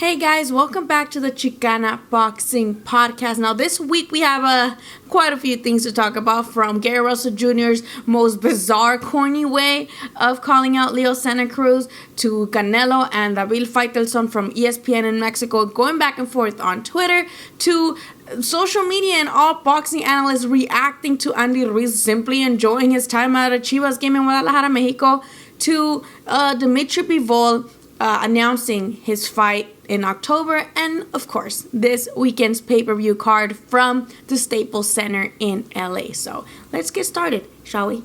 Hey guys, welcome back to the Xicana Boxing Podcast. Now this week we have quite a few things to talk about, from Gary Russell Jr.'s most bizarre, corny way of calling out Leo Santa Cruz to Canelo and David Faitelson from ESPN in Mexico going back and forth on Twitter, to social media and all boxing analysts reacting to Andy Ruiz simply enjoying his time at a Chivas game in Guadalajara, Mexico, to Dmitry Bivol announcing his fight in October, and of course this weekend's pay-per-view card from the Staples Center in LA. So let's get started, shall we?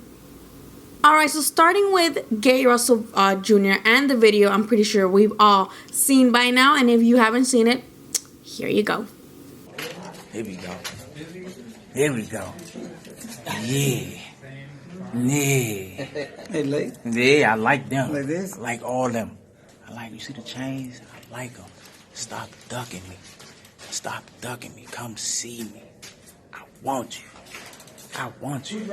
Alright, so starting with Gary Russell Jr. and the video I'm pretty sure we've all seen by now, and if you haven't seen it, here you go. Here we go. Here we go. Yeah. Yeah, I like them. Like this? I like all them. I like, you see the chains? I like them. Stop ducking me. Stop ducking me. Come see me. I want you. I want you.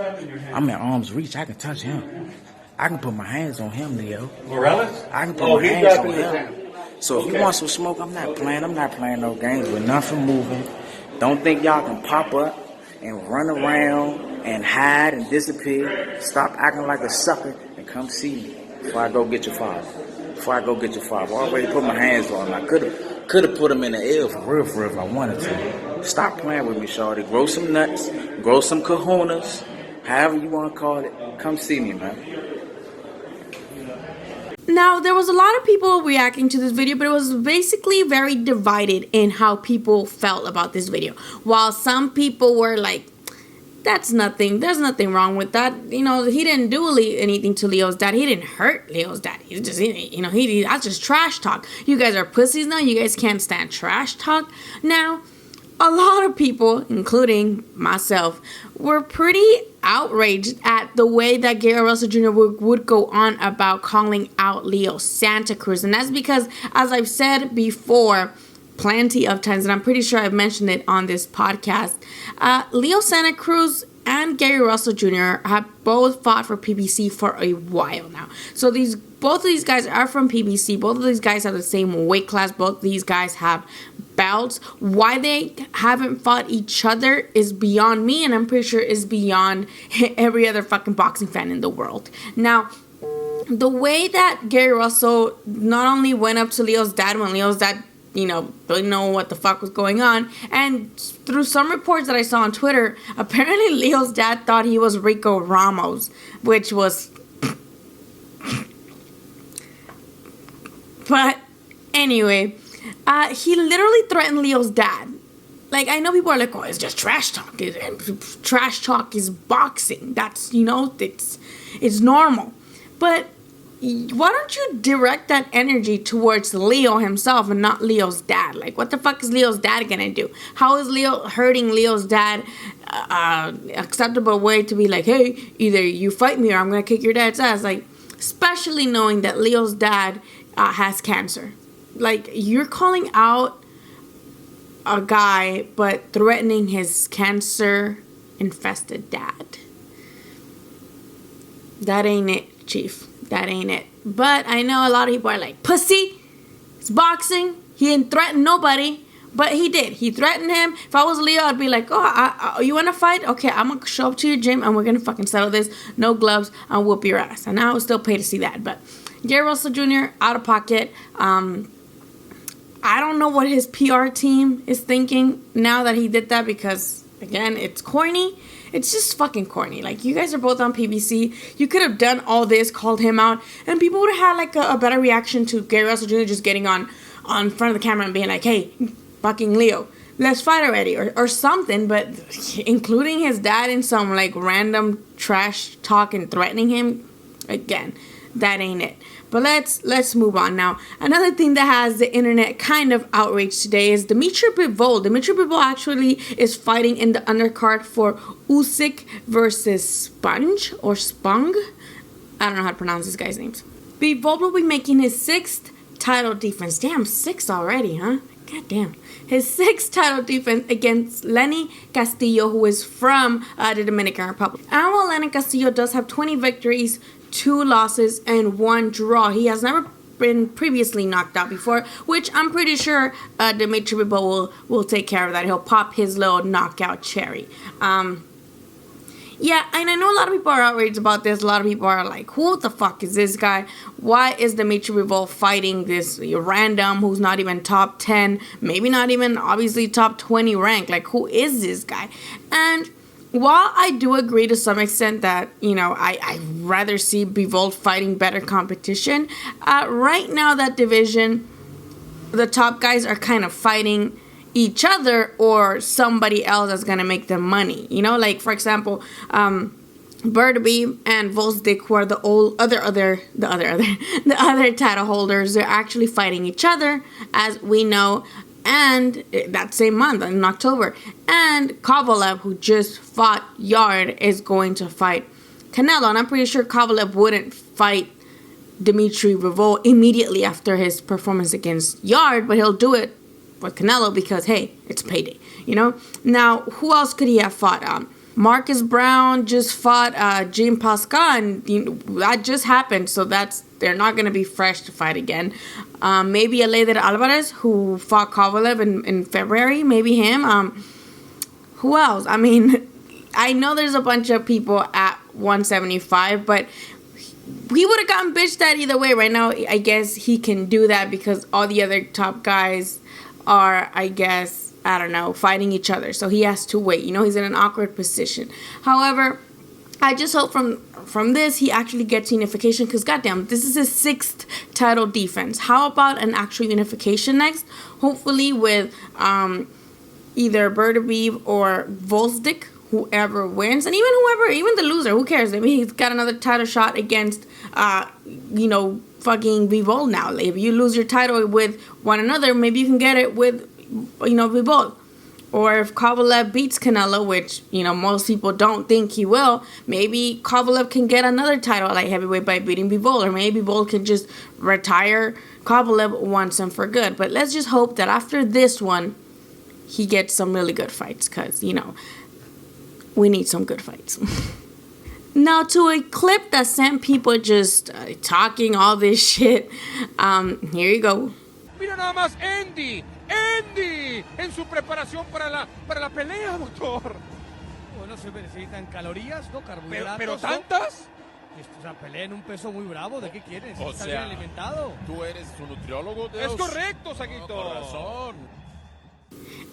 I'm at arm's reach. I can touch him. I can put my hands on him, Leo. Morales? I can put my hands on him. So if you want some smoke, I'm not playing no games with nothing moving. Don't think y'all can pop up and run around and hide and disappear. Stop acting like a sucker and come see me before I go get your father. I already put my hands on him. I could have put him in the air for real if I wanted to. Stop playing with me, shawty. Grow some nuts, grow some kahunas, however you want to call it. Come see me, man. Now, there was a lot of people reacting to this video, but it was basically very divided in how people felt about this video. While some people were like, there's nothing wrong with that. You know, he didn't do anything to Leo's dad. He didn't hurt Leo's dad. He's just, that's just trash talk. You guys are pussies now. You guys can't stand trash talk. Now, a lot of people, including myself, were pretty outraged at the way that Gary Russell Jr. would go on about calling out Leo Santa Cruz. And that's because, as I've said before plenty of times, and I'm pretty sure I've mentioned it on this podcast, Leo Santa Cruz and Gary Russell Jr. have both fought for PBC for a while now. So both of these guys are from PBC. Both of these guys have the same weight class. Both of these guys have belts. Why they haven't fought each other is beyond me, and I'm pretty sure is beyond every other fucking boxing fan in the world. Now, the way that Gary Russell not only went up to Leo's dad when Leo's dad, didn't know what the fuck was going on, and through some reports that I saw on Twitter, apparently Leo's dad thought he was Rico Ramos, which was... But anyway, he literally threatened Leo's dad. Like, I know people are like, oh, it's just trash talk. Trash talk is boxing. That's, it's normal. But why don't you direct that energy towards Leo himself and not Leo's dad? Like, what the fuck is Leo's dad gonna do? How is Leo hurting Leo's dad acceptable way to be like, hey, either you fight me or I'm gonna kick your dad's ass? Like, especially knowing that Leo's dad has cancer. Like, you're calling out a guy but threatening his cancer-infested dad. That ain't it, Chief. That ain't it. But I know a lot of people are like, pussy, it's boxing. He didn't threaten nobody, but he did. He threatened him. If I was Leo, I'd be like, oh, you want to fight? Okay, I'm going to show up to your gym and we're going to fucking settle this. No gloves. I'll whoop your ass. And I would still pay to see that. But Gary Russell Jr., out of pocket. I don't know what his PR team is thinking now that he did that, because, again, it's corny. It's just fucking corny. Like, you guys are both on PBC. You could have done all this, called him out, and people would have had, like, a better reaction to Gary Russell Jr. just getting on front of the camera and being like, hey, fucking Leo, let's fight already, or something. But including his dad in some, like, random trash talk and threatening him, again, that ain't it. But let's move on now. Another thing that has the internet kind of outraged today is Dmitry Bivol. Dmitry Bivol actually is fighting in the undercard for Usyk versus Spung. I don't know how to pronounce this guy's names. Bivol will be making his 6th title defense. Damn, 6 already, huh? God damn. His 6th title defense against Lenny Castillo, who is from the Dominican Republic. And while Lenny Castillo does have 20 victories, 2 losses, and 1 draw, he has never been previously knocked out before, which I'm pretty sure Dmitry Bivol will take care of that. He'll pop his little knockout cherry. Yeah, and I know a lot of people are outraged about this. A lot of people are like, who the fuck is this guy? Why is Dmitry Bivol fighting this random who's not even top 10, maybe not even obviously top 20 ranked? Like, who is this guy? And while I do agree to some extent that, I'd rather see Bivol fighting better competition, right now that division, the top guys are kind of fighting each other or somebody else that's gonna make them money. Like for example, Benavidez and Volsdik, who are the other title holders, they're actually fighting each other, as we know, and that same month in October. And Kovalev, who just fought Yard, is going to fight Canelo, and I'm pretty sure Kovalev wouldn't fight Dmitry Bivol immediately after his performance against Yard, but he'll do it with Canelo because, hey, it's payday, Now, who else could he have fought? Marcus Brown just fought Jean Pascal, and that just happened, so they're not going to be fresh to fight again. Maybe David Alvarez, who fought Kovalev in February, maybe him. Who else? I mean, I know there's a bunch of people at 175, but he would have gotten bitched at either way. Right now, I guess he can do that because all the other top guys are, I guess, I don't know, fighting each other. So he has to wait. He's in an awkward position. However, I just hope from this he actually gets unification because, goddamn, this is his 6th title defense. How about an actual unification next? Hopefully with either Benavidez or Volsdik, whoever wins. And even the loser, who cares? I mean, he's got another title shot against, fucking Bivol now. If you lose your title with one another, maybe you can get it with, Bivol. Or if Kovalev beats Canelo, which, most people don't think he will, maybe Kovalev can get another title at light heavyweight by beating Bivol. Or maybe Bivol can just retire Kovalev once and for good. But let's just hope that after this one, he gets some really good fights. Because, we need some good fights. Now, to a clip that sent people just talking all this shit, here you go. Mira nada más Andy en su preparación para la pelea, doctor. Bueno, se necesitan calorías, ¿no? Carbohidratos. ¿Pero tantas? O sea, pelea en un peso muy bravo, ¿de qué quieres? O Está sea, bien alimentado. ¿Tú eres un nutriólogo, Dios? Es correcto, Saguito. No, con razón.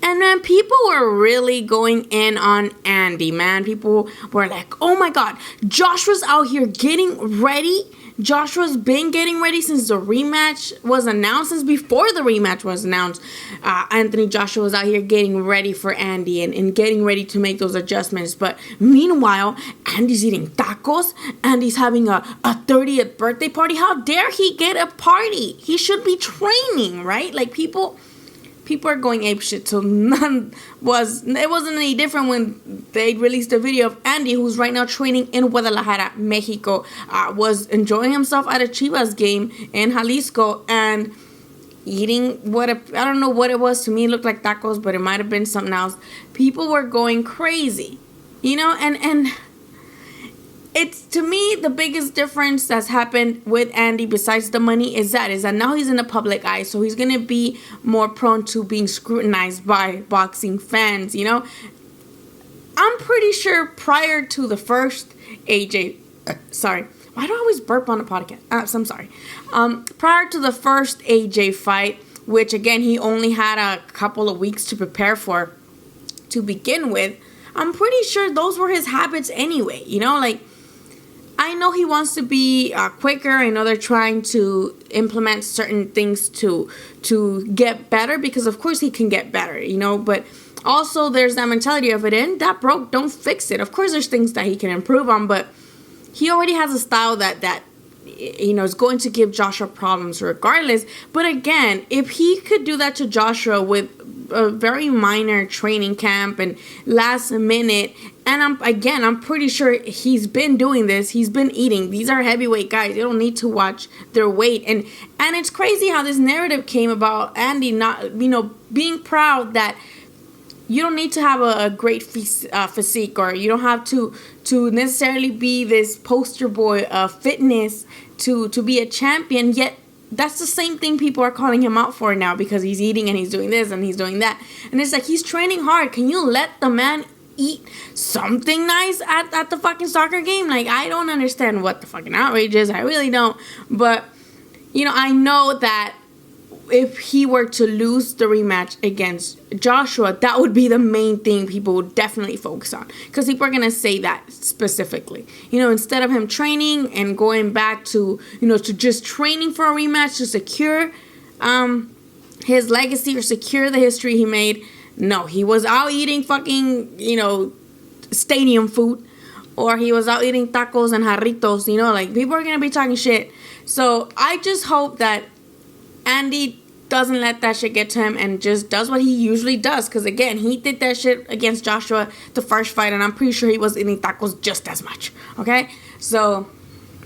And man, people were really going in on Andy, man. People were like, oh my God, Joshua's out here getting ready. Joshua's been getting ready since the rematch was announced, since before the rematch was announced. Anthony Joshua was out here getting ready for Andy and getting ready to make those adjustments. But meanwhile, Andy's eating tacos. Andy's having a 30th birthday party. How dare he get a party? He should be training, right? Like people are going apeshit, so it wasn't any different when they released a video of Andy, who's right now training in Guadalajara, Mexico, was enjoying himself at a Chivas game in Jalisco and eating I don't know what it was. To me, it looked like tacos, but it might have been something else. People were going crazy, and it's, to me, the biggest difference that's happened with Andy, besides the money, is that now he's in the public eye, so he's going to be more prone to being scrutinized by boxing fans, I'm pretty sure prior to the first sorry, why do I always burp on the podcast? I'm sorry. Prior to the first AJ fight, which, again, he only had a couple of weeks to prepare for to begin with, I'm pretty sure those were his habits anyway, I know he wants to be quicker. I know they're trying to implement certain things to get better, because of course he can get better, but also there's that mentality of it in that broke, don't fix it. Of course there's things that he can improve on, but he already has a style that is going to give Joshua problems regardless. But again, if he could do that to Joshua with a very minor training camp and last minute, and I'm pretty sure he's been doing this. He's been eating. These are heavyweight guys. You don't need to watch their weight. And it's crazy how this narrative came about Andy not, being proud that you don't need to have a great physique, or you don't have to necessarily be this poster boy of fitness to be a champion. Yet that's the same thing people are calling him out for now, because he's eating and he's doing this and he's doing that. And it's like, he's training hard. Can you let the man eat something nice at the fucking soccer game? Like, I don't understand what the fucking outrage is. I really don't. But, you know, I know that if he were to lose the rematch against Joshua, that would be the main thing people would definitely focus on, because people are going to say that specifically. You know, instead of him training and going back to, you know, to just training for a rematch to secure his legacy or secure the history he made, no, he was out eating fucking, you know, stadium food, or he was out eating tacos and jarritos, you know, like, people are going to be talking shit. So I just hope that Andy doesn't let that shit get to him and just does what he usually does. Because, again, he did that shit against Joshua the first fight, and I'm pretty sure he was eating tacos just as much. Okay? So,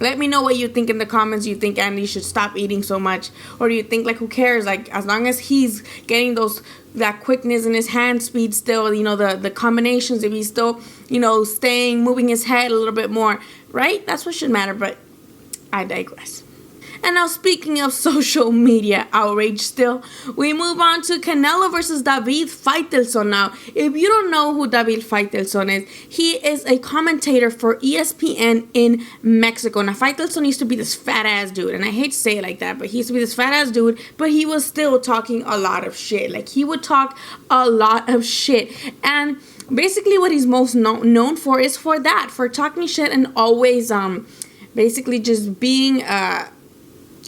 let me know what you think in the comments. You think Andy should stop eating so much? Or do you think, like, who cares? Like, as long as he's getting that quickness in his hand speed still, you know, the combinations, if he's still, you know, moving his head a little bit more, right? That's what should matter, but I digress. And now, speaking of social media outrage still, we move on to Canelo versus David Faitelson. Now, if you don't know who David Faitelson is, he is a commentator for ESPN in Mexico. Now, Faitelson used to be this fat-ass dude, and I hate to say it like that, but he used to be this fat-ass dude, but he was still talking a lot of shit. Like, he would talk a lot of shit. And basically what he's most known for is for that, for talking shit and always basically just being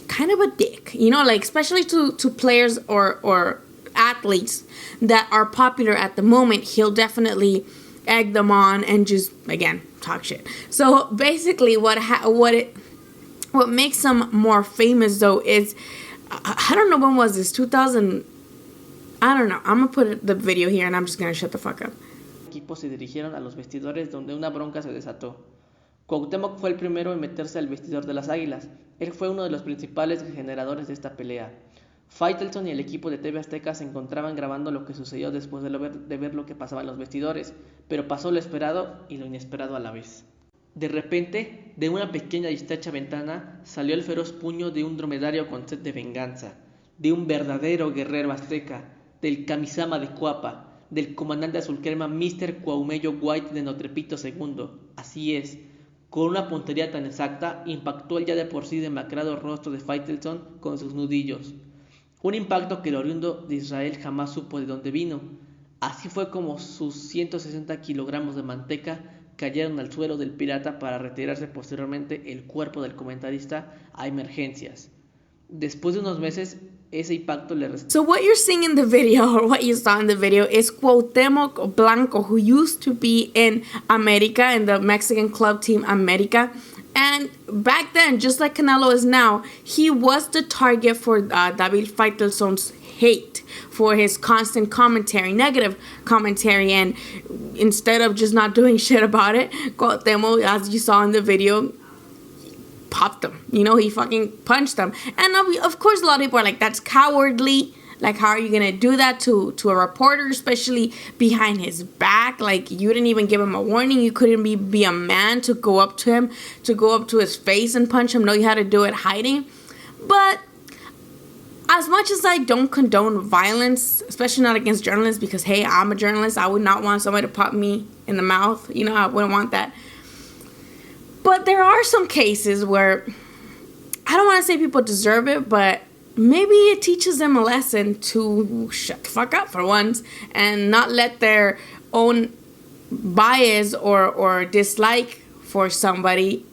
kind of a dick, you know, like, especially to players or athletes that are popular at the moment. He'll definitely egg them on and just, again, talk shit. So basically what makes him more famous, though, is I don't know, when was this, 2000, I don't know, I'm gonna put the video here and I'm just gonna shut the fuck up. Equipos se dirigieron a los vestidores donde una bronca se desató. Cuauhtémoc fue el primero en meterse al vestidor de las Águilas. Él fue uno de los principales generadores de esta pelea. Faitelson y el equipo de TV Azteca se encontraban grabando lo que sucedió después de ver lo que pasaba en los vestidores, pero pasó lo esperado y lo inesperado a la vez. De repente, de una pequeña y estrecha ventana, salió el feroz puño de un dromedario con sed de venganza, de un verdadero guerrero azteca, del Kamisama de Cuapa, del comandante azul crema Mr. Cuauhmello White de Notrepito II. Así es. Con una puntería tan exacta, impactó el ya de por sí demacrado rostro de Faitelson con sus nudillos. Un impacto que el oriundo de Israel jamás supo de dónde vino. Así fue como sus 160 kilogramos de manteca cayeron al suelo del pirata para retirarse posteriormente el cuerpo del comentarista a emergencias. Después de unos meses, ese impacto le restó. So what you're seeing in the video, or what you saw in the video, is Cuauhtémoc Blanco, who used to be in America, in the Mexican club team America. And back then, just like Canelo is now, he was the target for David Faitelson's hate, for his constant commentary, negative commentary. And instead of just not doing shit about it, Cuauhtémoc, as you saw in the video, popped him. You know, he fucking punched him. And of course, a lot of people are like, that's cowardly. Like, how are you gonna do that to a reporter, especially behind his back? Like, you didn't even give him a warning. You couldn't be a man to go up to him, to go up to his face and punch him. No, you had to do it hiding. But as much as I don't condone violence, especially not against journalists, because, hey, I'm a journalist. I would not want somebody to pop me in the mouth. You know, I wouldn't want that. But there are some cases where, I don't want to say people deserve it, but maybe it teaches them a lesson to shut the fuck up for once and not let their own bias or dislike for somebody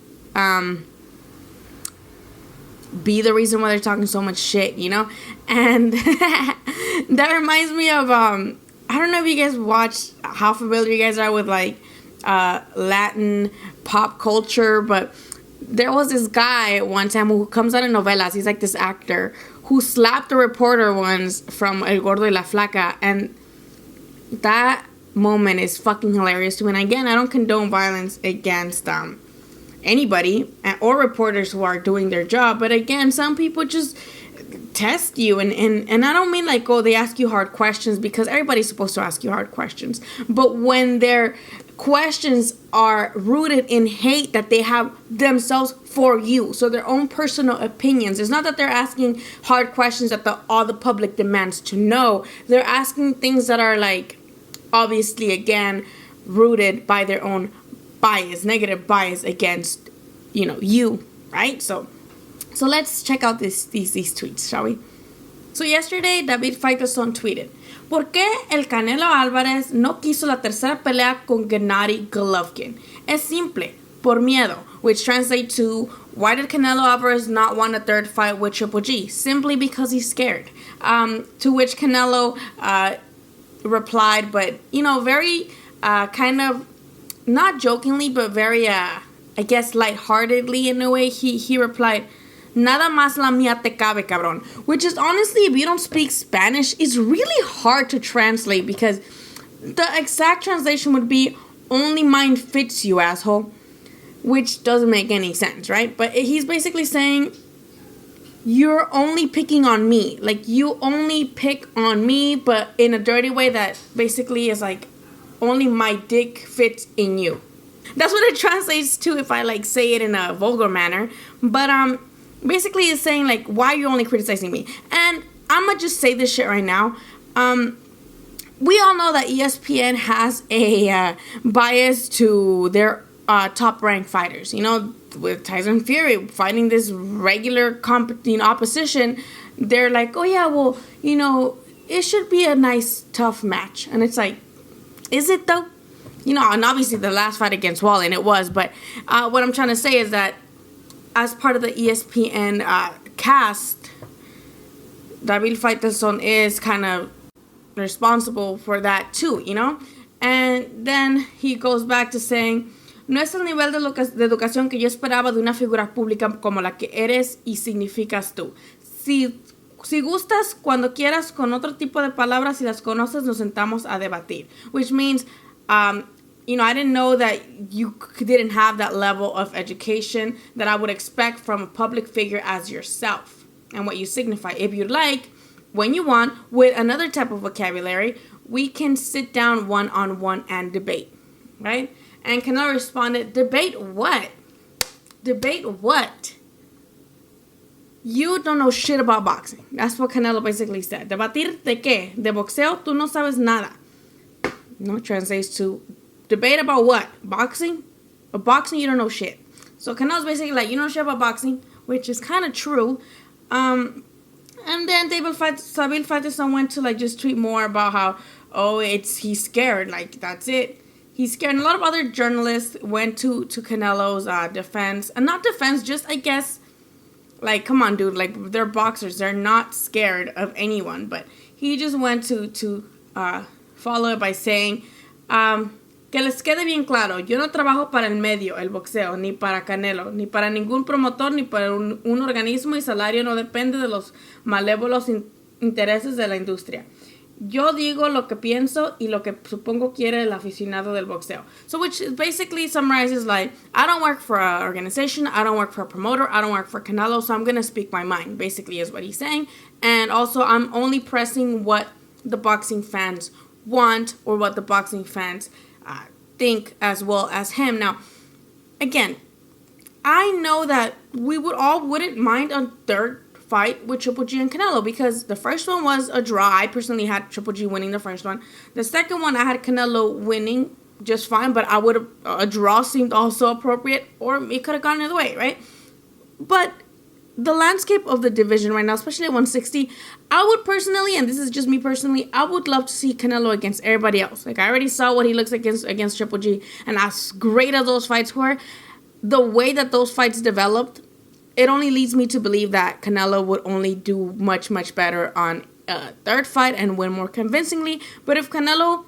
be the reason why they're talking so much shit, you know? And that reminds me of, I don't know if you guys watch, how familiar you guys are with, like, Latin pop culture, but there was this guy one time who comes out of novelas. He's like this actor who slapped the reporter once from El Gordo y la Flaca, and that moment is fucking hilarious to me. And again, I don't condone violence against anybody or reporters who are doing their job, but again, some people just test you, and I don't mean like, oh, they ask you hard questions, because everybody's supposed to ask you hard questions, but when they're questions are rooted in hate that they have themselves for you. So their own personal opinions. It's not that they're asking hard questions that all the public demands to know. They're asking things that are like, obviously, again, rooted by their own bias, negative bias against, you, right? So let's check out these tweets, shall we? So yesterday, David Faitelson tweeted, ¿Por qué el Canelo Alvarez no quiso la tercera pelea con Gennady Golovkin? Es simple, por miedo, which translates to, why did Canelo Alvarez not want a third fight with Triple G? Simply because he's scared. To which Canelo replied, but, very kind of, not jokingly, but very, I guess, lightheartedly in a way, he replied, Nada más la mía te cabe, cabrón. Which is honestly, if you don't speak Spanish, it's really hard to translate because the exact translation would be, only mine fits you, asshole. Which doesn't make any sense, right? But he's basically saying, you're only picking on me. Like, you only pick on me, but in a dirty way that basically is like, only my dick fits in you. That's what it translates to if I say it in a vulgar manner. But, basically, it's saying, why are you only criticizing me? And I'm going to just say this shit right now. We all know that ESPN has a bias to their top-ranked fighters. With Tyson Fury fighting this regular opposition, they're like, oh, yeah, well, it should be a nice, tough match. And it's like, is it, though? And obviously the last fight against Wally, and it was. But what I'm trying to say is that as part of the ESPN cast, David Faitelson is kind of responsible for that too, And then he goes back to saying, no es el nivel de educación que yo esperaba de una figura pública como la que eres y significas tú. Si gustas, cuando quieras, con otro tipo de palabras, si las conoces, nos sentamos a debatir. Which means, I didn't know that you didn't have that level of education that I would expect from a public figure as yourself and what you signify. If you'd like, when you want, with another type of vocabulary, we can sit down one-on-one and debate, right? And Canelo responded, debate what? Debate what? You don't know shit about boxing. That's what Canelo basically said. ¿Debatir de qué? De boxeo, tú no sabes nada. Translates to, debate about what? Boxing? Boxing, you don't know shit. So Canelo's basically like, you don't know shit about boxing, which is kind of true. And then David Faitelson went to just tweet more about how, he's scared. That's it. He's scared. And a lot of other journalists went to Canelo's defense. And not defense, just, I guess, come on, dude. They're boxers. They're not scared of anyone. But he just went to follow it by saying, que les quede bien claro, yo no trabajo para el medio, el boxeo, ni para Canelo, ni para ningún promotor, ni para un organismo, y salario no depende de los malévolos intereses de la industria. Yo digo lo que pienso y lo que supongo quiere el aficionado del boxeo. So which basically summarizes I don't work for an organization, I don't work for a promoter, I don't work for Canelo, so I'm going to speak my mind, basically is what he's saying. And also I'm only pressing what the boxing fans want or what the boxing fans think as well as him. Now, again, I know that we wouldn't mind a third fight with Triple G and Canelo because the first one was a draw. I personally had Triple G winning the first one. The second one, I had Canelo winning just fine, but a draw seemed also appropriate, or it could have gone either way, right? But the landscape of the division right now, especially at 160, I would personally, and this is just me personally, I would love to see Canelo against everybody else. I already saw what he looks like against Triple G, and as great as those fights were, the way that those fights developed, it only leads me to believe that Canelo would only do much, much better on a third fight and win more convincingly. But if Canelo,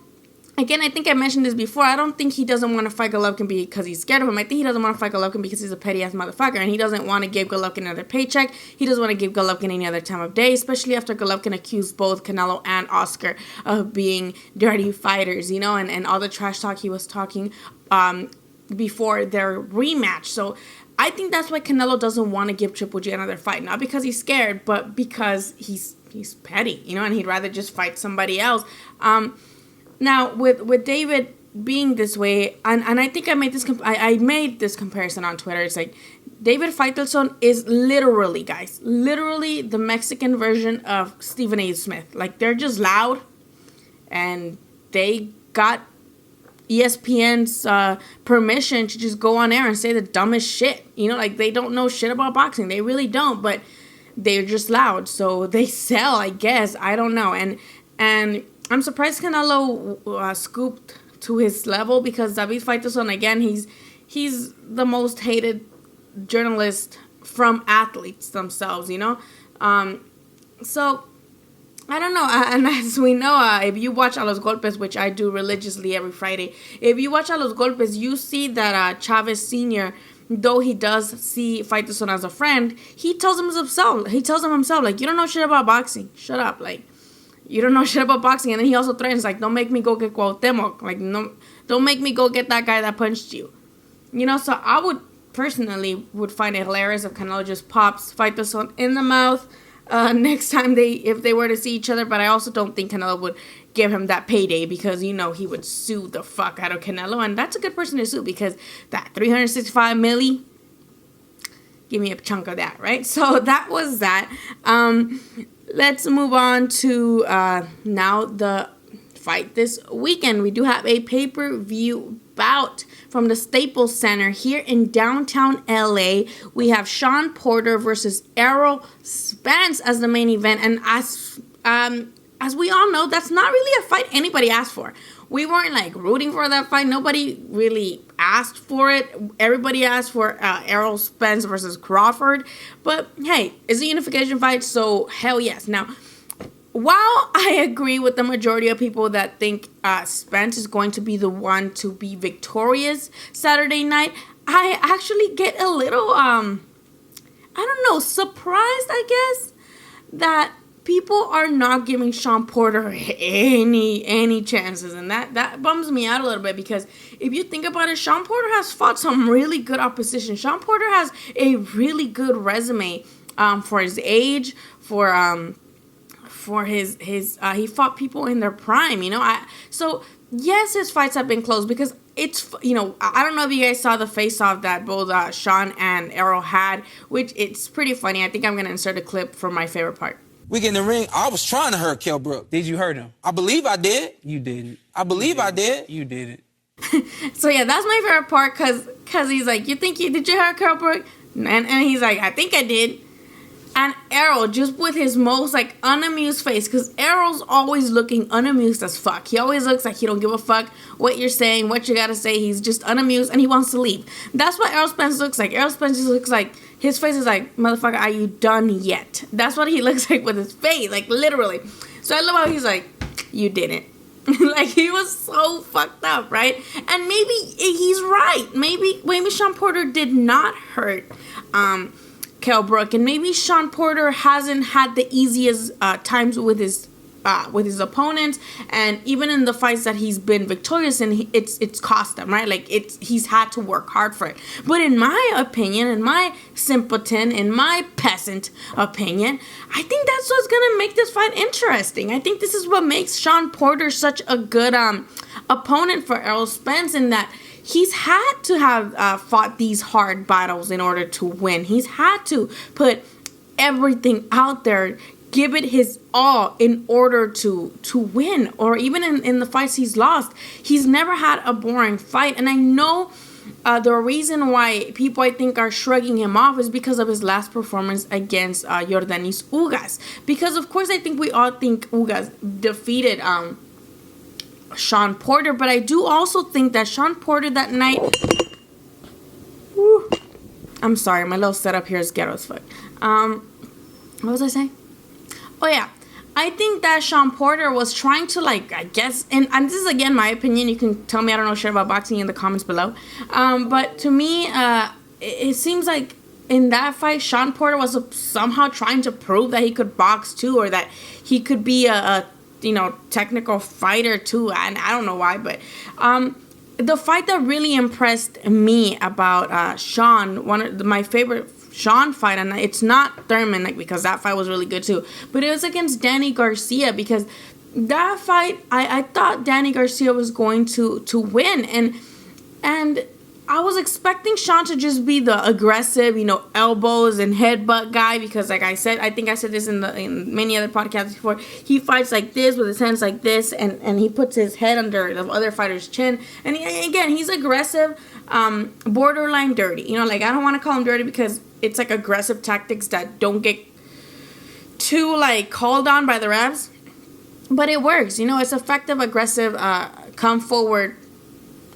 again, I think I mentioned this before, I don't think he doesn't want to fight Golovkin because he's scared of him. I think he doesn't want to fight Golovkin because he's a petty-ass motherfucker, and he doesn't want to give Golovkin another paycheck. He doesn't want to give Golovkin any other time of day, especially after Golovkin accused both Canelo and Oscar of being dirty fighters, and all the trash talk he was talking before their rematch. So I think that's why Canelo doesn't want to give Triple G another fight. Not because he's scared, but because he's petty, and he'd rather just fight somebody else. Now, with David being this way, and I think I made this I made this comparison on Twitter. It's like David Faitelson is literally, guys, literally the Mexican version of Stephen A. Smith. Like, they're just loud, and they got ESPN's permission to just go on air and say the dumbest shit. You know, like, they don't know shit about boxing. They really don't, but they're just loud, so they sell, I guess. I don't know, and I'm surprised Canelo scooped to his level, because David Faitelson, again, he's the most hated journalist from athletes themselves, you know? So, I don't know. And as we know, if you watch A Los Golpes, which I do religiously every Friday, if you watch A Los Golpes, you see that Chavez Sr., though he does see Faitelson as a friend, he tells him himself, like, you don't know shit about boxing. Shut up. Like, you don't know shit about boxing. And then he also threatens, like, don't make me go get Cuauhtemoc. Like, no, don't make me go get that guy that punched you. You know, so I would would find it hilarious if Canelo just pops Faitelson in the mouth next time if they were to see each other. But I also don't think Canelo would give him that payday, because, you know, he would sue the fuck out of Canelo. And that's a good person to sue, because that $365 million, give me a chunk of that, right? So that was that. Let's move on to now the fight this weekend. We do have a pay-per-view bout from the Staples Center here in downtown LA. We have Sean Porter versus Errol Spence as the main event. And as we all know, that's not really a fight anybody asked for. We weren't like rooting for that fight. Nobody really asked for it. Everybody asked for Errol Spence versus Crawford. But hey, it's a unification fight, so hell yes. Now, while I agree with the majority of people that think Spence is going to be the one to be victorious Saturday night, I actually get a little, I don't know, surprised, I guess, that people are not giving Sean Porter any chances. And that bums me out a little bit, because if you think about it, Sean Porter has fought some really good opposition. Sean Porter has a really good resume for his age, for his he fought people in their prime, you know. So yes, his fights have been close, because it's, you know, I don't know if you guys saw the face-off that both Sean and Errol had, which it's pretty funny. I think I'm gonna insert a clip from my favorite part. We get in the ring. I was trying to hurt Kell Brook. Did you hurt him? I believe I did. You didn't. I believe I did. You didn't. So yeah, that's my favorite part, cause he's like, did you hurt Kell Brook? And he's like, I think I did. And Errol, just with his most, like, unamused face, because Errol's always looking unamused as fuck. He always looks like he don't give a fuck what you're saying, what you gotta say. He's just unamused, and he wants to leave. That's what Errol Spence looks like. Errol Spence just looks like, his face is like, motherfucker, are you done yet? That's what he looks like with his face, like, literally. So I love how he's like, you didn't. Like, he was so fucked up, right? And maybe he's right. Maybe Sean Porter did not hurt Kell Brook, and maybe Sean Porter hasn't had the easiest times with his opponents, and even in the fights that he's been victorious in, it's cost him, right? Like, he's had to work hard for it. But in my opinion, in my simpleton, in my peasant opinion, I think that's what's gonna make this fight interesting. I think this is what makes Sean Porter such a good opponent for Errol Spence, in that he's had to have fought these hard battles in order to win. He's had to put everything out there, give it his all in order to win. Or even in the fights he's lost, he's never had a boring fight. And I know the reason why people, I think, are shrugging him off is because of his last performance against Yordenis Ugas. Because, of course, I think we all think Ugas defeated Sean Porter, but I do also think that Sean Porter that night, I'm sorry, my little setup here is ghetto as fuck. What was I saying? Oh yeah, I think that Sean Porter was trying to, like, I guess, and this is again my opinion, you can tell me I don't know shit about boxing in the comments below, but to me, it seems like in that fight, Sean Porter was somehow trying to prove that he could box too, or that he could be a technical fighter too, and I don't know why, but the fight that really impressed me about Sean, one of my favorite Sean fight, and it's not Thurman, like, because that fight was really good too, but it was against Danny Garcia, because that fight, I thought Danny Garcia was going to win, and I was expecting Sean to just be the aggressive, elbows and headbutt guy, because like I said, I think I said this in many other podcasts before, he fights like this with his hands like this, and he puts his head under the other fighter's chin, and he's aggressive, borderline dirty, I don't want to call him dirty because it's like aggressive tactics that don't get too like called on by the refs, but it works, it's effective, aggressive, come forward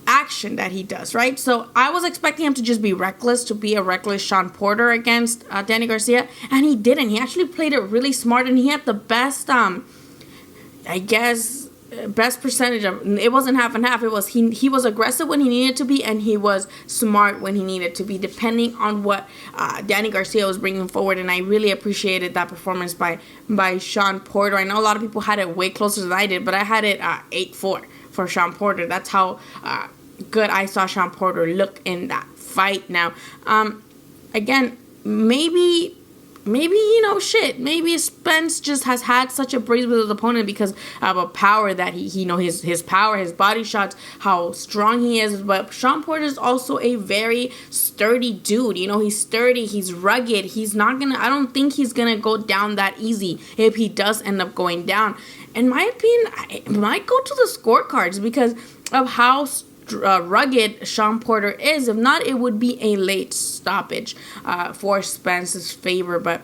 action that he does, right? So I was expecting him to just be reckless, to be a reckless Sean Porter against Danny Garcia, and he didn't. He actually played it really smart, and he had the best, best percentage of. It wasn't half and half. It was he was aggressive when he needed to be, and he was smart when he needed to be, depending on what Danny Garcia was bringing forward. And I really appreciated that performance by Sean Porter. I know a lot of people had it way closer than I did, but I had it 8-4 for Sean Porter. That's how good I saw Sean Porter look in that fight. Now, again, maybe maybe Spence just has had such a breeze with his opponent because of a power that his power, his body shots, how strong he is. But Sean Porter is also a very sturdy dude. He's sturdy, he's rugged. I don't think he's gonna go down that easy if he does end up going down. In my opinion, I might go to the scorecards because of how rugged Sean Porter is. If not, it would be a late stoppage for Spence's favor. But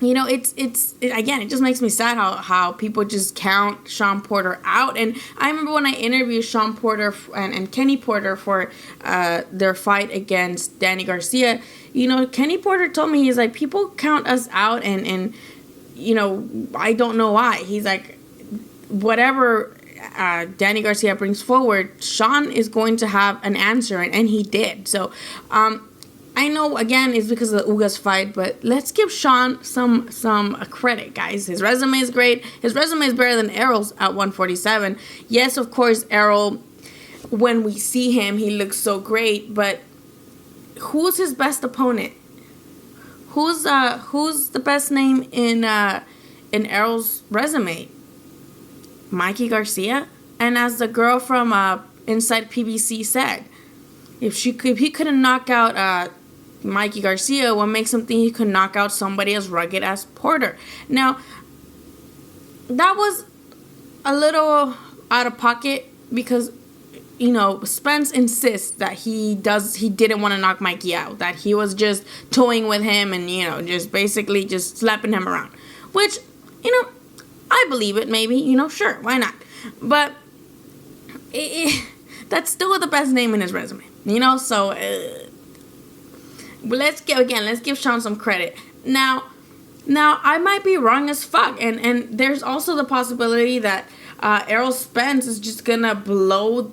it just makes me sad how people just count Sean Porter out. And I remember when I interviewed Sean Porter and Kenny Porter for their fight against Danny Garcia, Kenny Porter told me, he's like, people count us out, and I don't know why. He's like, whatever Danny Garcia brings forward, Sean is going to have an answer, and he did. So I know, again, it's because of the Ugas fight, but let's give Sean some credit, guys. His resume is great. His resume is better than Errol's at 147. Yes, of course, Errol, when we see him, he looks so great, but who's his best opponent? Who's the best name in Errol's resume? Mikey Garcia. And as the girl from Inside PBC said, if he couldn't knock out Mikey Garcia, what makes him think he could knock out somebody as rugged as Porter? Now, that was a little out of pocket because Spence insists that he didn't want to knock Mikey out, that he was just toying with him and just basically just slapping him around, which I believe it, maybe, sure, why not? But that's still the best name in his resume, so let's give Sean some credit. Now I might be wrong as fuck, and there's also the possibility that Errol Spence is just gonna blow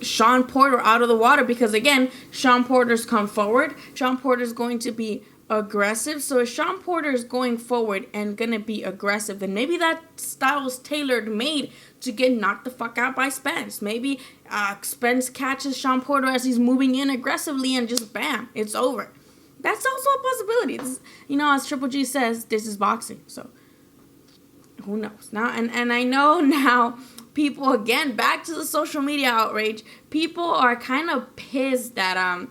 Sean Porter out of the water, because again, Sean Porter's come forward. Sean Porter's going to be aggressive. So if Sean Porter is going forward and gonna be aggressive, then maybe that style is made to get knocked the fuck out by Spence. Maybe Spence catches Sean Porter as he's moving in aggressively and just bam, it's over. That's also a possibility. This, as Triple G says, this is boxing. So who knows now? And I know now people, again, back to the social media outrage. People are kind of pissed that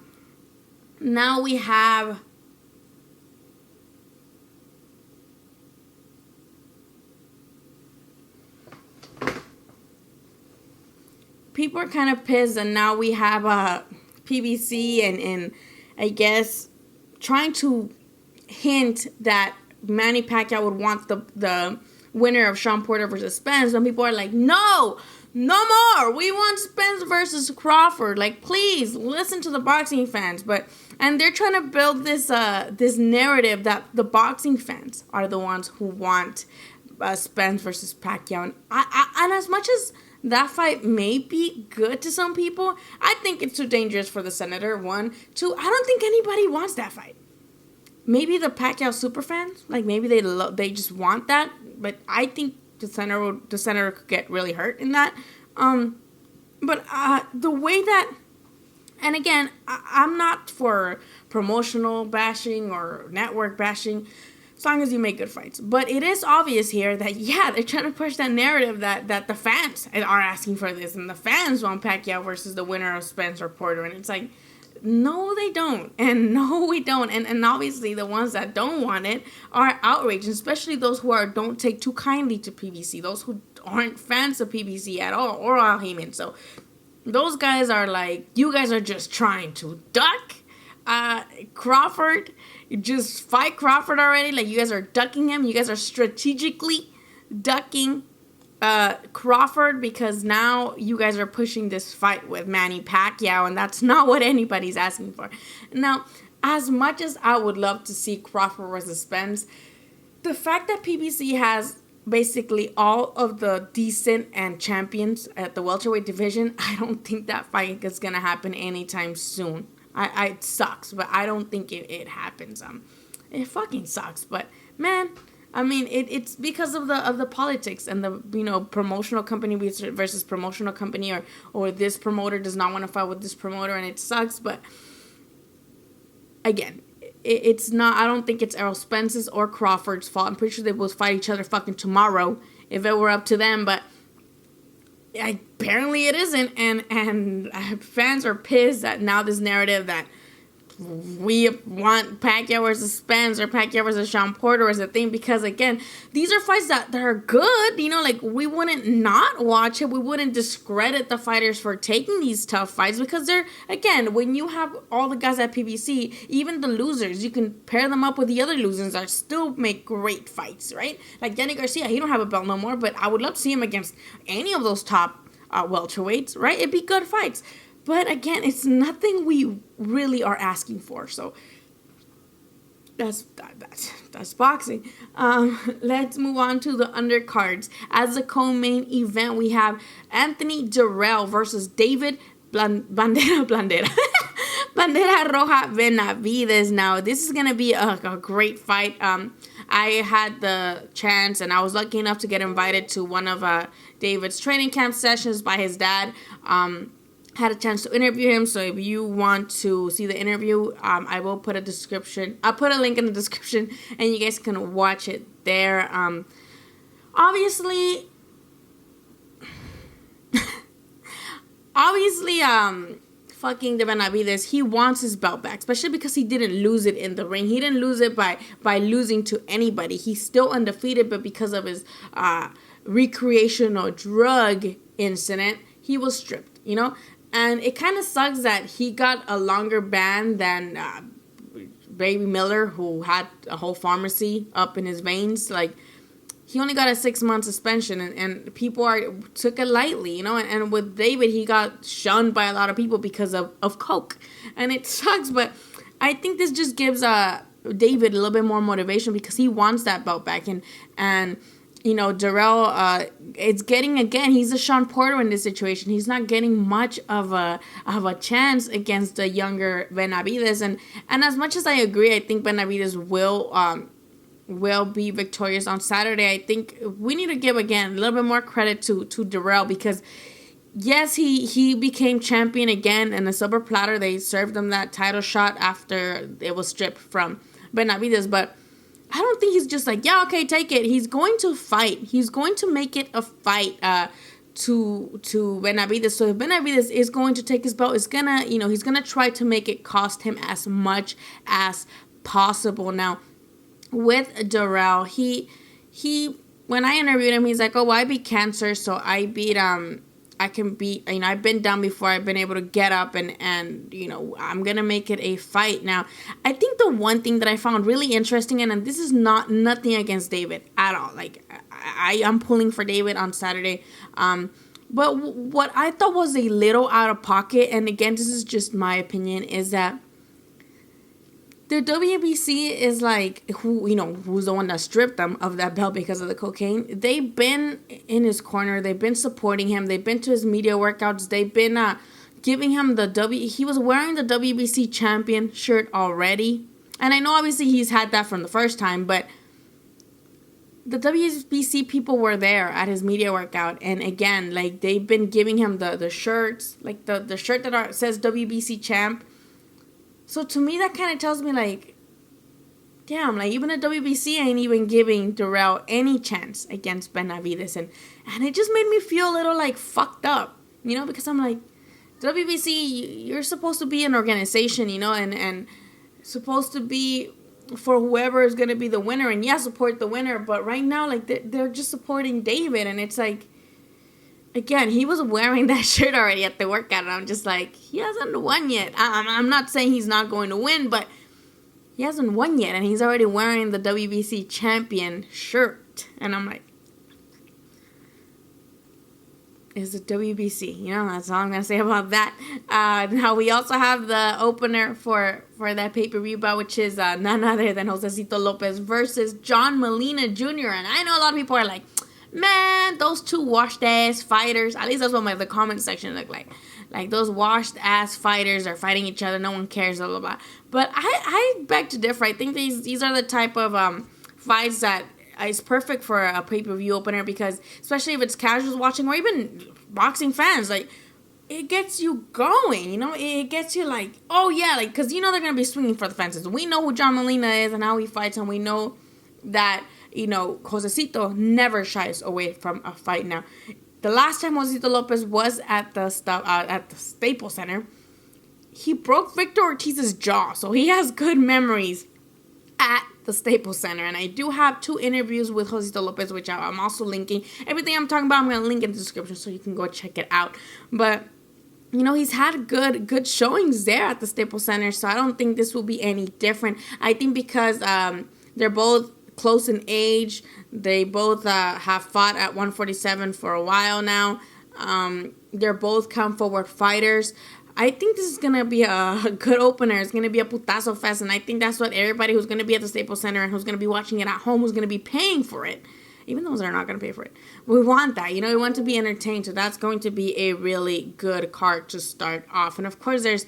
now we have people are kind of pissed, and now we have PBC and I guess trying to hint that Manny Pacquiao would want the winner of Sean Porter versus Spence. Some people are like, no more. We want Spence versus Crawford. Like, please listen to the boxing fans. And they're trying to build this narrative that the boxing fans are the ones who want Spence versus Pacquiao. And as much as that fight may be good to some people, I think it's too dangerous for the Senator. 1, 2, I don't think anybody wants that fight. Maybe the Pacquiao super fans, like maybe they just want that, but I think the Senator could get really hurt in that. But the way that, and again, I'm not for promotional bashing or network bashing, As long as you make good fights. But it is obvious here that, yeah, they're trying to push that narrative that the fans are asking for this. And the fans want Pacquiao versus the winner of Spence or Porter. And it's like, no, they don't. And no, we don't. And obviously the ones that don't want it are outraged. Especially those who don't take too kindly to PBC. Those who aren't fans of PBC at all. Or Al Heyman. So those guys are like, you guys are just trying to duck Crawford. Just fight Crawford already. Like, you guys are ducking him. You guys are strategically ducking Crawford because now you guys are pushing this fight with Manny Pacquiao, and that's not what anybody's asking for. Now, as much as I would love to see Crawford versus Spence, the fact that PBC has basically all of the decent and champions at the welterweight division, I don't think that fight is going to happen anytime soon. It sucks, but I don't think it happens. It fucking sucks, but man, I mean, it's because of the politics and the promotional company versus promotional company, or this promoter does not want to fight with this promoter, and it sucks. But again, it's not. I don't think it's Errol Spence's or Crawford's fault. I'm pretty sure they will fight each other fucking tomorrow if it were up to them, but apparently it isn't, and fans are pissed that now this narrative that we want Pacquiao versus Spence or Pacquiao versus Sean Porter is a thing, because again, these are fights that are good, like we wouldn't not watch it, we wouldn't discredit the fighters for taking these tough fights, because they're, again, when you have all the guys at PBC, even the losers, you can pair them up with the other losers that still make great fights, right? Like Danny Garcia, he don't have a belt no more, but I would love to see him against any of those top welterweights, right? It'd be good fights. But again, it's nothing we really are asking for. So that's boxing. Let's move on to the undercards. As the co-main event, we have Anthony Dirrell versus David Bandera Roja Benavidez. Now, this is going to be a great fight. I had the chance, and I was lucky enough to get invited to one of David's training camp sessions by his dad. Had a chance to interview him, so if you want to see the interview, I will put a description. I'll put a link in the description, and you guys can watch it there. Obviously, fucking the Benavidez, he wants his belt back, especially because he didn't lose it in the ring. He didn't lose it by losing to anybody. He's still undefeated, but because of his recreational drug incident, he was stripped, And it kind of sucks that he got a longer ban than Baby Miller, who had a whole pharmacy up in his veins. Like, he only got a 6-month suspension, and people took it lightly, And with David, he got shunned by a lot of people because of coke, and it sucks. But I think this just gives David a little bit more motivation, because he wants that belt back, and. Dirrell, it's getting, again, he's a Sean Porter in this situation. He's not getting much of a chance against the younger Benavidez. And as much as I agree, I think Benavidez will be victorious on Saturday. I think we need to give, again, a little bit more credit to Dirrell, because, yes, he became champion again in the silver platter. They served him that title shot after it was stripped from Benavidez, but I don't think he's just like, yeah, okay, take it. He's going to fight. He's going to make it a fight to Benavidez. So if Benavidez is going to take his belt, it's gonna, he's gonna try to make it cost him as much as possible. Now, with Dirrell, he when I interviewed him, he's like, oh, well, I beat cancer, so I can beat, I've been down before, I've been able to get up, and I'm going to make it a fight. Now, I think the one thing that I found really interesting, and this is nothing against David at all. Like, I'm pulling for David on Saturday. But what I thought was a little out of pocket, and again, this is just my opinion, is that the WBC is like, who's the one that stripped them of that belt because of the cocaine. They've been in his corner. They've been supporting him. They've been to his media workouts. They've been giving him he was wearing the WBC champion shirt already. And I know obviously he's had that from the first time, but the WBC people were there at his media workout. And again, like, they've been giving him the shirts, like the shirt that says WBC champ. So to me, that kind of tells me, like, damn, like even the WBC ain't even giving Durrell any chance against Benavidez, and it just made me feel a little like fucked up, you know, because I'm like, WBC, you're supposed to be an organization, you know, and supposed to be for whoever is going to be the winner, and yeah, support the winner, but right now, like, they're just supporting David, and it's like, again, he was wearing that shirt already at the workout, and I'm just like, he hasn't won yet. I'm not saying he's not going to win, but he hasn't won yet, and he's already wearing the WBC champion shirt, and I'm like, is the WBC, you know, that's all I'm going to say about that. Now, we also have the opener for that pay-per-view bout, which is none other than Josecito Lopez versus John Molina Jr., and I know a lot of people are like, man, those two washed-ass fighters, at least that's what the comment section look like. Like, those washed-ass fighters are fighting each other, no one cares, blah, blah, blah. But I beg to differ. I think these are the type of fights that is perfect for a pay-per-view opener, because especially if it's casuals watching or even boxing fans, like, it gets you going, you know? It gets you like, oh yeah, like, because you know they're going to be swinging for the fences. We know who John Molina is and how he fights, and we know that, you know, Josecito never shies away from a fight. Now, the last time Josecito Lopez was at the Staples Center, he broke Victor Ortiz's jaw, so he has good memories at the Staples Center. And I do have 2 interviews with Josecito Lopez, which I'm also linking. Everything I'm talking about, I'm going to link in the description so you can go check it out. But, you know, he's had good showings there at the Staples Center, so I don't think this will be any different. I think because they're both close in age, they both have fought at 147 for a while now. They're both come forward fighters. I think this is going to be a good opener. It's going to be a putazo fest, and I think that's what everybody who's going to be at the Staples Center and who's going to be watching it at home, who's going to be paying for it, even those that are not going to pay for it. We want that, you know, we want to be entertained, so that's going to be a really good card to start off. And of course, there's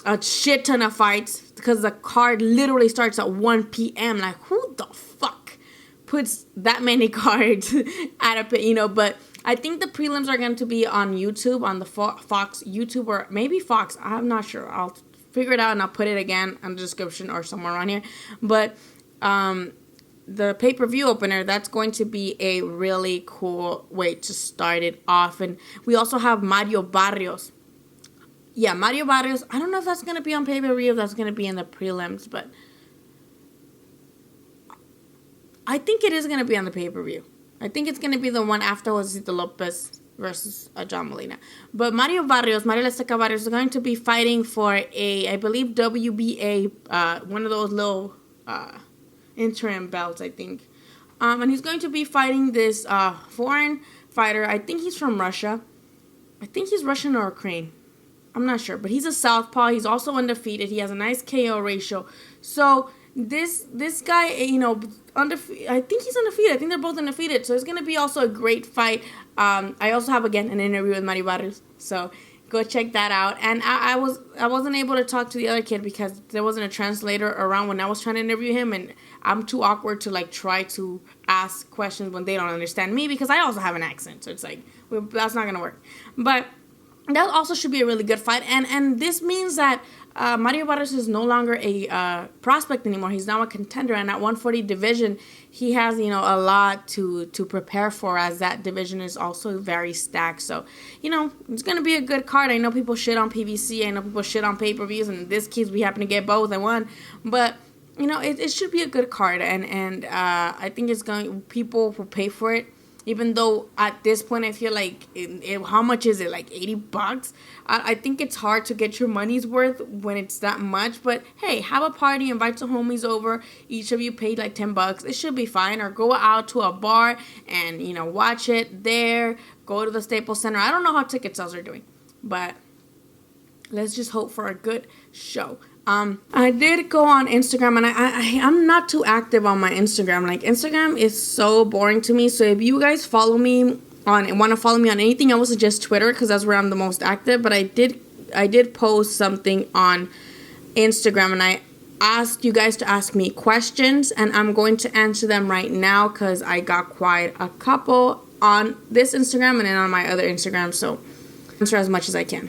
a shit ton of fights, because the card literally starts at 1 p.m. Like, who the fuck puts that many cards at a pit, you know? But I think the prelims are going to be on YouTube, on the Fox YouTube, or maybe Fox. I'm not sure. I'll figure it out and I'll put it again in the description or somewhere around here. But the pay-per-view opener, that's going to be a really cool way to start it off. And we also have Mario Barrios. Yeah, Mario Barrios. I don't know if that's going to be on pay-per-view, if that's going to be in the prelims, but I think it is going to be on the pay-per-view. I think it's going to be the one after Josecito Lopez versus John Molina. But Mario Barrios is going to be fighting for I believe, WBA, one of those little interim belts, I think. And he's going to be fighting this foreign fighter. I think he's from Russia. I think he's Russian or Ukraine. I'm not sure. But he's a southpaw. He's also undefeated. He has a nice KO ratio. So this guy, you know, I think he's undefeated. I think they're both undefeated. So it's going to be also a great fight. I also have, again, an interview with Mario Barrios. So go check that out. And I wasn't able to talk to the other kid because there wasn't a translator around when I was trying to interview him. And I'm too awkward to, like, try to ask questions when they don't understand me, because I also have an accent. So it's like, that's not going to work. But that also should be a really good fight. And this means that Mario Barrios is no longer a prospect anymore. He's now a contender. And at 140 division, he has, you know, a lot to prepare for, as that division is also very stacked. So, you know, it's going to be a good card. I know people shit on PBC. I know people shit on pay-per-views. And in this case, we happen to get both in one. But, you know, it should be a good card. And I think people will pay for it. Even though at this point I feel like, how much is it? Like $80? I think it's hard to get your money's worth when it's that much. But hey, have a party, invite some homies over. Each of you paid like $10. It should be fine. Or go out to a bar and, you know, watch it there. Go to the Staples Center. I don't know how ticket sales are doing, but let's just hope for a good show. I did go on Instagram, and I'm not too active on my Instagram. Like, Instagram is so boring to me. So if you guys follow me on and want to follow me on anything, I would suggest Twitter, because that's where I'm the most active. But I did post something on Instagram, and I asked you guys to ask me questions, and I'm going to answer them right now, because I got quite a couple on this Instagram and then on my other Instagram. So answer as much as I can.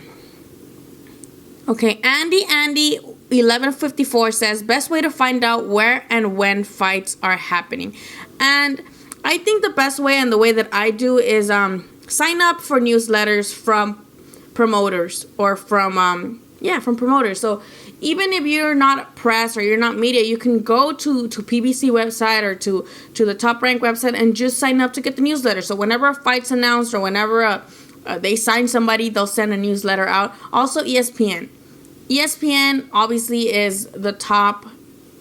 Okay, Andy 1154 says, best way to find out where and when fights are happening. And I think the best way, and the way that I do, is sign up for newsletters from promoters, or from promoters. So even if you're not press or you're not media, you can go to PBC website or to the Top Rank website and just sign up to get the newsletter. So whenever a fight's announced, or whenever they sign somebody, they'll send a newsletter out. Also ESPN. ESPN obviously is the top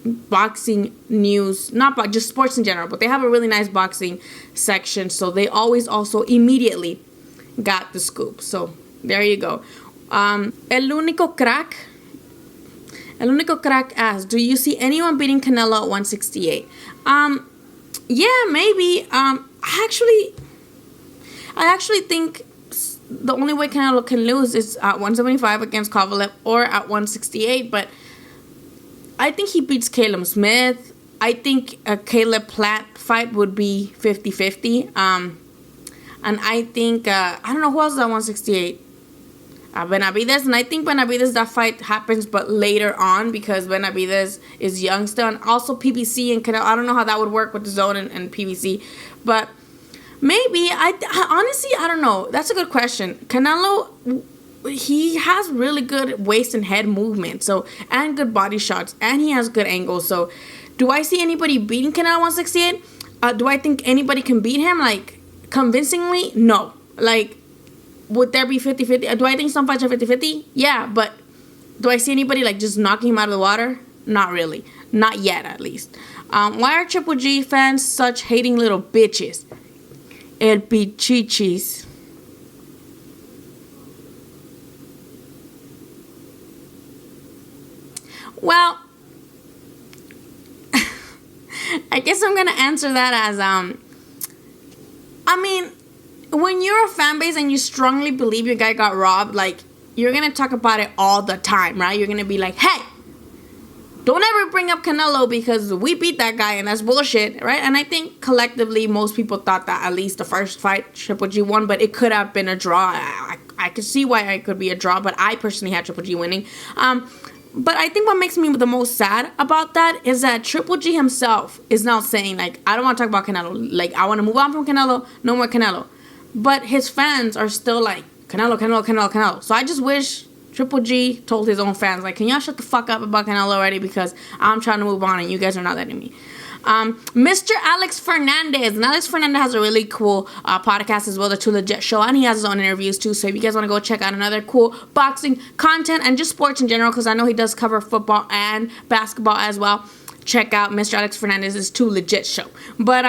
boxing news, not just sports in general, but they have a really nice boxing section, so they always also immediately got the scoop. So there you go. El Único Crack asks, do you see anyone beating Canelo at 168? Yeah, maybe. I actually think the only way Canelo can lose is at 175 against Kovalev, or at 168, but I think he beats Caleb Smith. I think a Caleb Plant fight would be 50-50. And I think, I don't know who else is at 168. Benavidez, and I think Benavidez, that fight happens but later on, because Benavidez is young still, and also PBC and Canelo. I don't know how that would work with the zone and PBC, but maybe. Honestly, I don't know. That's a good question. Canelo, he has really good waist and head movement, so, and good body shots, and he has good angles. So do I see anybody beating Canelo 168? Do I think anybody can beat him, like, convincingly? No. Like, would there be 50-50? Do I think some fights are 50-50? Yeah, but do I see anybody, like, just knocking him out of the water? Not really. Not yet, at least. Why are Triple G fans such hating little bitches? El Pichichis. Well, I guess I'm gonna answer that as, I mean, when you're a fan base and you strongly believe your guy got robbed, like, you're gonna talk about it all the time, right? You're gonna be like, hey, don't ever bring up Canelo because we beat that guy and that's bullshit, right? And I think collectively most people thought that at least the first fight Triple G won, but it could have been a draw. I could see why it could be a draw, but I personally had Triple G winning. But I think what makes me the most sad about that is that Triple G himself is now saying, like, I don't want to talk about Canelo. Like, I want to move on from Canelo. No more Canelo. But his fans are still like, Canelo, Canelo, Canelo, Canelo. So I just wish Triple G told his own fans, like, can y'all shut the fuck up about Canelo already, because I'm trying to move on and you guys are not letting me. Mr. Alex Fernandez. And Alex Fernandez has a really cool podcast as well, the Too Legit Show, and he has his own interviews too. So if you guys want to go check out another cool boxing content and just sports in general, because I know he does cover football and basketball as well, check out Mr. Alex Fernandez's Too Legit Show. But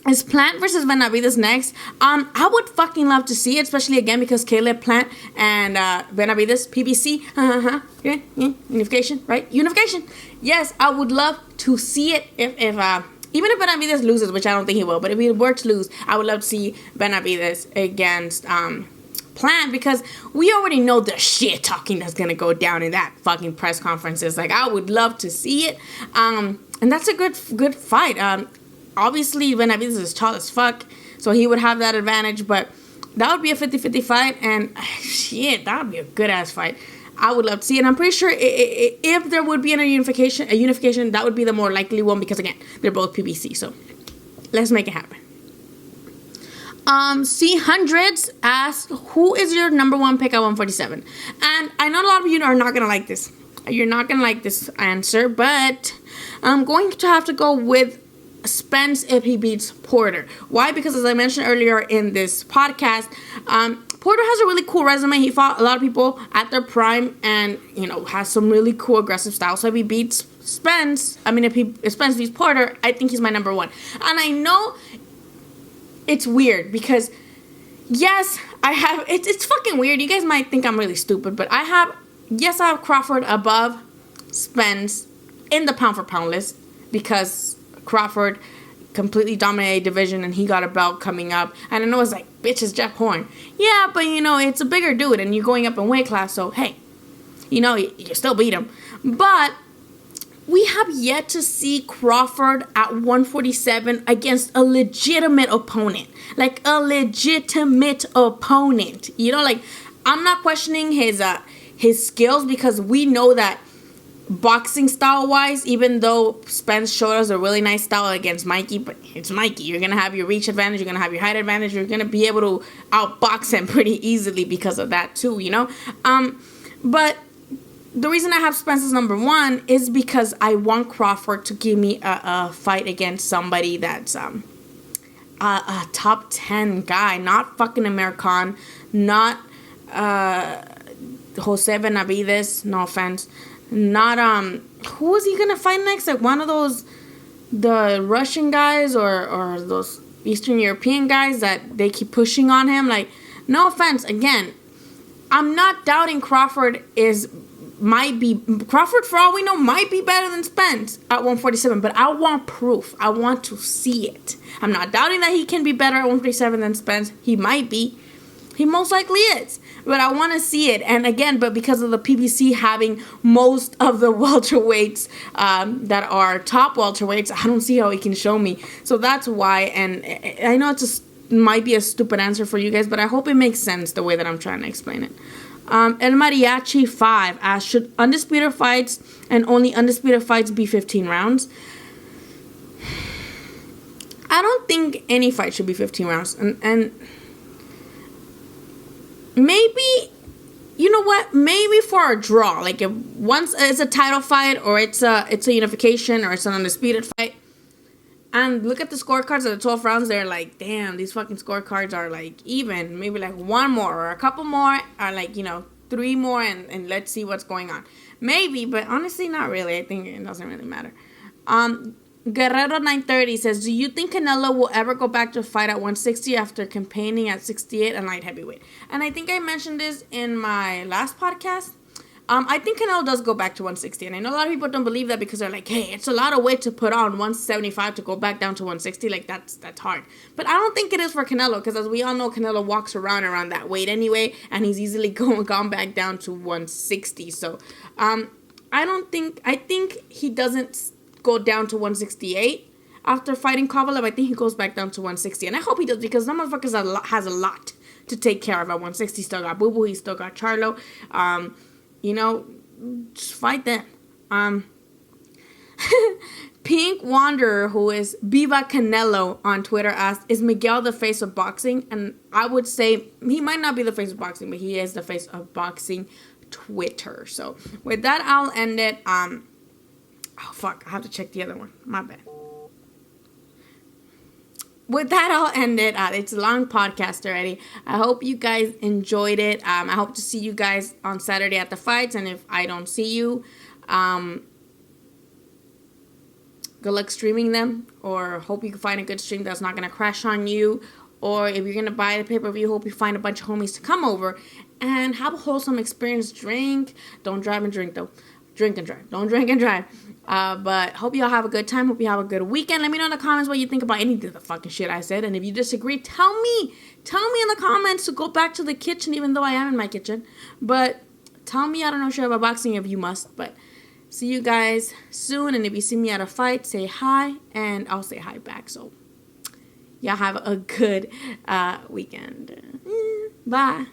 is Plant versus Benavidez next? I would fucking love to see it, especially again because Caleb Plant and Benavidez, PBC, yeah, unification, right? Unification. Yes, I would love to see it if even if Benavidez loses, which I don't think he will, but if he were to lose, I would love to see Benavidez against Plant, because we already know the shit talking that's gonna go down in that fucking press conferences. Like, I would love to see it, and that's a good fight. Obviously, Benavidez is tall as fuck, so he would have that advantage, but that would be a 50-50 fight, and shit, that would be a good-ass fight. I would love to see it. I'm pretty sure if there would be a unification, that would be the more likely one, because, again, they're both PBC, so let's make it happen. C100s asks, who is your number one pick at 147? And I know a lot of you are not going to like this. You're not going to like this answer, but I'm going to have to go with Spence if he beats Porter. Why? Because as I mentioned earlier in this podcast, Porter has a really cool resume. He fought a lot of people at their prime and, you know, has some really cool aggressive style. So if he beats Spence, if Spence beats Porter, I think he's my number one. And I know it's weird because, yes, I have, it's fucking weird. You guys might think I'm really stupid, but I have Crawford above Spence in the pound for pound list because Crawford completely dominated division and he got a belt coming up. And I know it's like, bitch, it's Jeff Horn. Yeah, but you know, it's a bigger dude and you're going up in weight class, so hey, you know, you still beat him. But we have yet to see Crawford at 147 against a legitimate opponent. Like a legitimate opponent. You know, like, I'm not questioning his skills because we know that boxing style wise, even though Spence showed us a really nice style against Mikey, but it's Mikey. You're going to have your reach advantage. You're going to have your height advantage. You're going to be able to outbox him pretty easily because of that too, you know? But the reason I have Spence as number 1 is because I want Crawford to give me a fight against somebody that's a top 10 guy, not fucking Amir Khan, not Jose Benavidez, no offense, not who is he gonna fight next? Like one of those, the Russian guys or those Eastern European guys that they keep pushing on him. Like, no offense, again, I'm not doubting Crawford for all we know might be better than Spence at 147, but I want proof. I want to see it. I'm not doubting that he can be better at 147 than Spence. He might be. He most likely is. But I want to see it. And again, but because of the PBC having most of the welterweights that are top welterweights, I don't see how he can show me. So that's why. And I know might be a stupid answer for you guys, but I hope it makes sense the way that I'm trying to explain it. El Mariachi 5 asks, should undisputed fights and only undisputed fights be 15 rounds? I don't think any fight should be 15 rounds. And maybe, you know what? Maybe for a draw. Like if once it's a title fight or it's a unification or it's an undisputed fight. And look at the scorecards of the 12 rounds. They're like, damn, these fucking scorecards are like even. Maybe like one more or a couple more. Or like, 3 more and let's see what's going on. Maybe, but honestly, not really. I think it doesn't really matter. Guerrero 930 says, do you think Canelo will ever go back to fight at 160 after campaigning at 68 and light heavyweight? And I think I mentioned this in my last podcast. I think Canelo does go back to 160. And I know a lot of people don't believe that because they're like, hey, it's a lot of weight to put on 175 to go back down to 160. Like, that's hard. But I don't think it is for Canelo because as we all know, Canelo walks around that weight anyway. And he's easily gone back down to 160. So, I think he doesn't go down to 168 after fighting Kovalev. I think he goes back down to 160. And I hope he does because that motherfucker has a lot to take care of at 160. He still got Boo Boo. He still got Charlo. Just fight them. Pink Wanderer, who is Viva Canelo on Twitter, asked, is Miguel the face of boxing? And I would say he might not be the face of boxing, but he is the face of boxing Twitter. So with that, I'll end it. Oh, fuck. I have to check the other one. My bad. With that, I'll end it. It's a long podcast already. I hope you guys enjoyed it. I hope to see you guys on Saturday at the fights. And if I don't see you, good luck streaming them. Or hope you can find a good stream that's not going to crash on you. Or if you're going to buy the pay-per-view, hope you find a bunch of homies to come over and have a wholesome experience. Drink. Don't drive and drink, though. Drink and drive. Don't drink and drive. But hope y'all have a good time. Hope you have a good weekend. Let me know in the comments what you think about any of the fucking shit I said. And if you disagree, tell me in the comments to go back to the kitchen, even though I am in my kitchen. But tell me I don't know shit about boxing if you must. But see you guys soon. And if you see me at a fight, say hi. And I'll say hi back. So y'all have a good weekend. Bye.